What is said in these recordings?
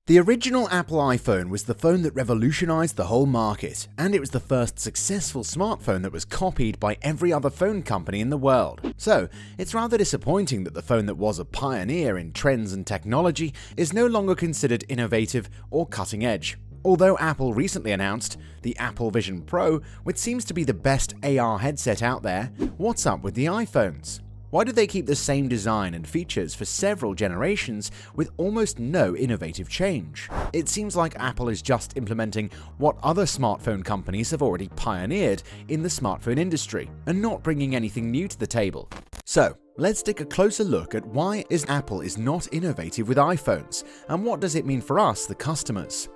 The original Apple iPhone was the phone that revolutionized the whole market, and it was the first successful smartphone that was copied by every other phone company in the world. So, it's rather disappointing that the phone that was a pioneer in trends and technology is no longer considered innovative or cutting edge. Although Apple recently announced the Apple Vision Pro, which seems to be the best AR headset out there, what's up with the iPhones? Why do they keep the same design and features for several generations with almost no innovative change? It seems like Apple is just implementing what other smartphone companies have already pioneered in the smartphone industry and not bringing anything new to the table. So, let's take a closer look at why Apple is not innovative with iPhones, and what does it mean for us, the customers?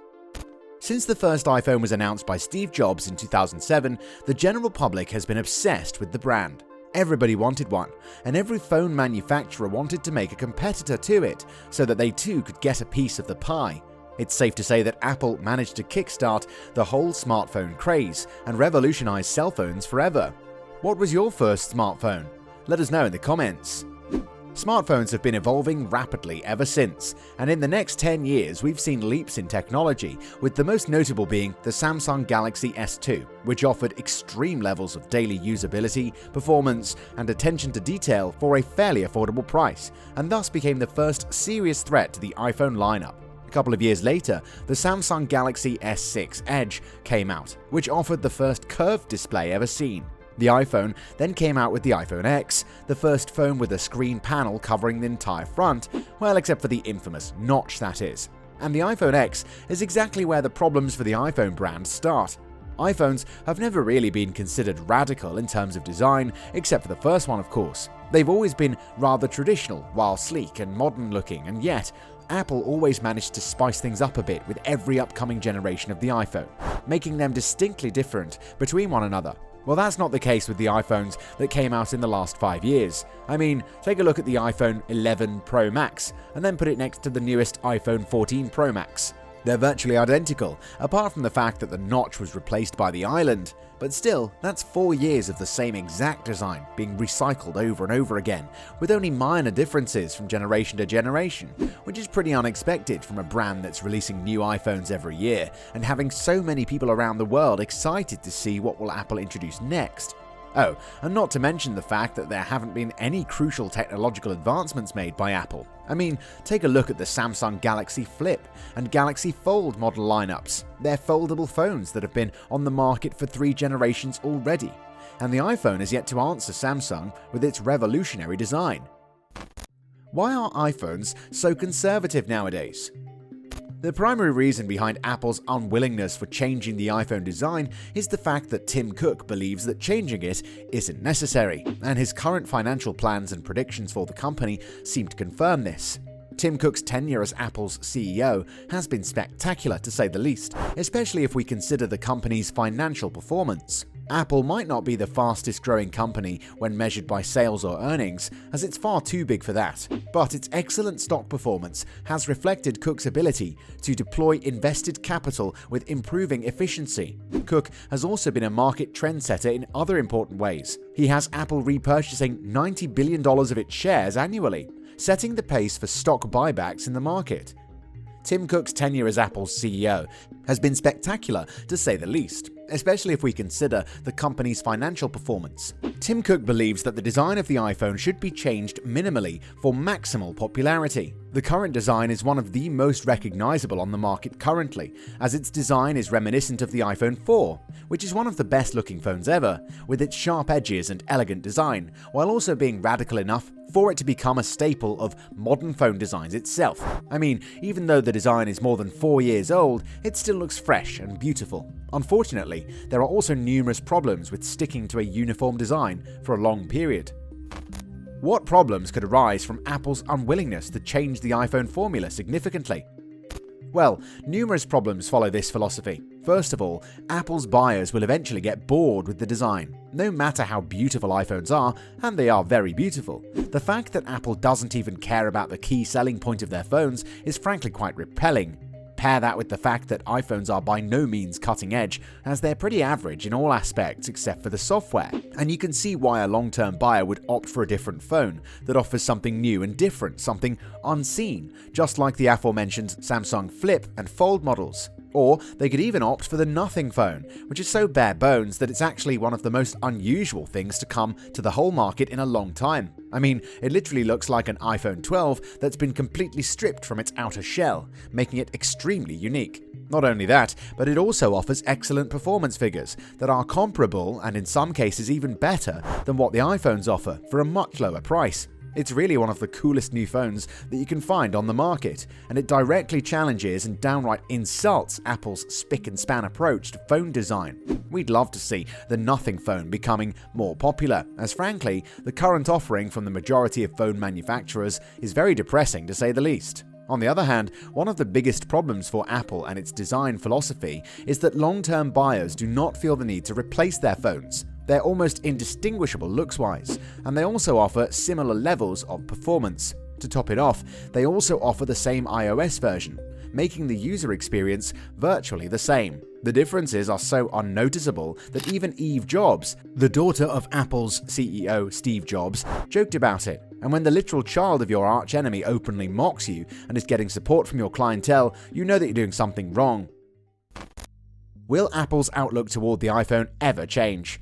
Since the first iPhone was announced by Steve Jobs in 2007, the general public has been obsessed with the brand. Everybody wanted one, and every phone manufacturer wanted to make a competitor to it so that they too could get a piece of the pie. It's safe to say that Apple managed to kickstart the whole smartphone craze and revolutionize cell phones forever. What was your first smartphone? Let us know in the comments. Smartphones have been evolving rapidly ever since, and in the next 10 years we've seen leaps in technology, with the most notable being the Samsung Galaxy S2, which offered extreme levels of daily usability, performance, and attention to detail for a fairly affordable price, and thus became the first serious threat to the iPhone lineup. A couple of years later, the Samsung Galaxy S6 Edge came out, which offered the first curved display ever seen. The iPhone then came out with the iPhone X, the first phone with a screen panel covering the entire front, well, except for the infamous notch, that is. And the iPhone X is exactly where the problems for the iPhone brand start. iPhones have never really been considered radical in terms of design, except for the first one, of course. They've always been rather traditional, while sleek and modern looking, and yet Apple always managed to spice things up a bit with every upcoming generation of the iPhone, making them distinctly different between one another. Well, that's not the case with the iPhones that came out in the last 5 years. I mean, take a look at the iPhone 11 Pro Max, and then put it next to the newest iPhone 14 Pro Max. They're virtually identical, apart from the fact that the notch was replaced by the island. But still, that's 4 years of the same exact design being recycled over and over again, with only minor differences from generation to generation, which is pretty unexpected from a brand that's releasing new iPhones every year and having so many people around the world excited to see what will Apple introduce next. Oh, and not to mention the fact that there haven't been any crucial technological advancements made by Apple. I mean, take a look at the Samsung Galaxy Flip and Galaxy Fold model lineups. They're foldable phones that have been on the market for 3 generations already. And the iPhone is yet to answer Samsung with its revolutionary design. Why are iPhones so conservative nowadays? The primary reason behind Apple's unwillingness for changing the iPhone design is the fact that Tim Cook believes that changing it isn't necessary, and his current financial plans and predictions for the company seem to confirm this. Tim Cook's tenure as Apple's CEO has been spectacular, to say the least, especially if we consider the company's financial performance. Apple might not be the fastest growing company when measured by sales or earnings, as it's far too big for that, but its excellent stock performance has reflected Cook's ability to deploy invested capital with improving efficiency. Cook has also been a market trendsetter in other important ways. He has Apple repurchasing $90 billion of its shares annually, setting the pace for stock buybacks in the market. Tim Cook's tenure as Apple's CEO has been spectacular, to say the least, especially if we consider the company's financial performance. Tim Cook believes that the design of the iPhone should be changed minimally for maximal popularity. The current design is one of the most recognizable on the market currently, as its design is reminiscent of the iPhone 4, which is one of the best looking phones ever, with its sharp edges and elegant design, while also being radical enough for it to become a staple of modern phone designs itself. I mean, even though the design is more than 4 years old, it still looks fresh and beautiful. Unfortunately, there are also numerous problems with sticking to a uniform design for a long period. What problems could arise from Apple's unwillingness to change the iPhone formula significantly? Well, numerous problems follow this philosophy. First of all, Apple's buyers will eventually get bored with the design. No matter how beautiful iPhones are, and they are very beautiful, the fact that Apple doesn't even care about the key selling point of their phones is frankly quite repelling. Pair that with the fact that iPhones are by no means cutting edge, as they're pretty average in all aspects except for the software, and you can see why a long-term buyer would opt for a different phone that offers something new and different, something unseen, just like the aforementioned Samsung Flip and Fold models. Or they could even opt for the Nothing phone, which is so bare bones that it's actually one of the most unusual things to come to the whole market in a long time. I mean, it literally looks like an iPhone 12 that's been completely stripped from its outer shell, making it extremely unique. Not only that, but it also offers excellent performance figures that are comparable and in some cases even better than what the iPhones offer for a much lower price. It's really one of the coolest new phones that you can find on the market, and it directly challenges and downright insults Apple's spick and span approach to phone design. We'd love to see the Nothing phone becoming more popular, as frankly, the current offering from the majority of phone manufacturers is very depressing to say the least. On the other hand, one of the biggest problems for Apple and its design philosophy is that long-term buyers do not feel the need to replace their phones. They're almost indistinguishable looks-wise, and they also offer similar levels of performance. To top it off, they also offer the same iOS version, making the user experience virtually the same. The differences are so unnoticeable that even Eve Jobs, the daughter of Apple's CEO Steve Jobs, joked about it. And when the literal child of your archenemy openly mocks you and is getting support from your clientele, you know that you're doing something wrong. Will Apple's outlook toward the iPhone ever change?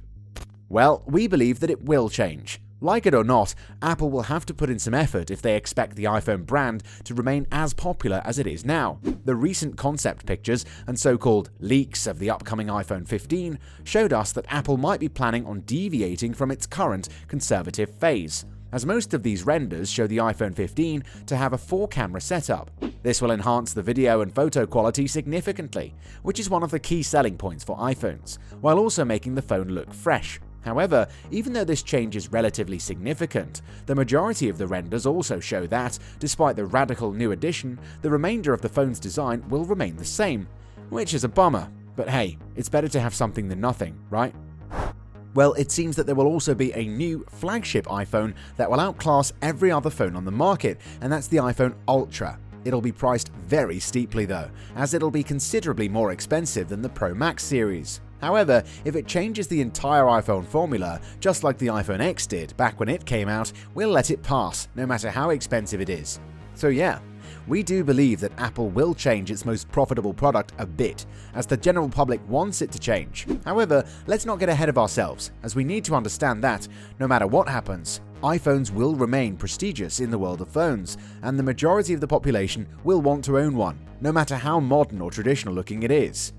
Well, we believe that it will change. Like it or not, Apple will have to put in some effort if they expect the iPhone brand to remain as popular as it is now. The recent concept pictures and so-called leaks of the upcoming iPhone 15 showed us that Apple might be planning on deviating from its current conservative phase, as most of these renders show the iPhone 15 to have a 4-camera setup. This will enhance the video and photo quality significantly, which is one of the key selling points for iPhones, while also making the phone look fresh. However, even though this change is relatively significant, the majority of the renders also show that, despite the radical new addition, the remainder of the phone's design will remain the same, which is a bummer. But hey, it's better to have something than nothing, right? Well, it seems that there will also be a new flagship iPhone that will outclass every other phone on the market, and that's the iPhone Ultra. It'll be priced very steeply though, as it'll be considerably more expensive than the Pro Max series. However, if it changes the entire iPhone formula, just like the iPhone X did back when it came out, we'll let it pass, no matter how expensive it is. So yeah, we do believe that Apple will change its most profitable product a bit, as the general public wants it to change. However, let's not get ahead of ourselves, as we need to understand that, no matter what happens, iPhones will remain prestigious in the world of phones, and the majority of the population will want to own one, no matter how modern or traditional looking it is.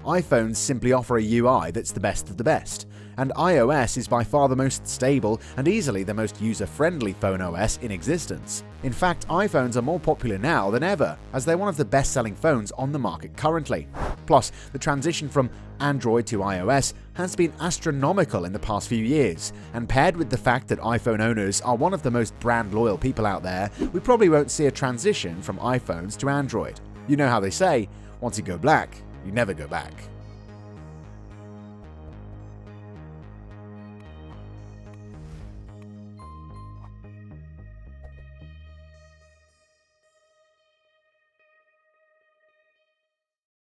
iPhones simply offer a UI that's the best of the best, and iOS is by far the most stable and easily the most user-friendly phone OS in existence. In fact, iPhones are more popular now than ever, as they're one of the best-selling phones on the market currently. Plus, the transition from Android to iOS has been astronomical in the past few years, and paired with the fact that iPhone owners are one of the most brand-loyal people out there, we probably won't see a transition from iPhones to Android. You know how they say, once you go black, you never go back.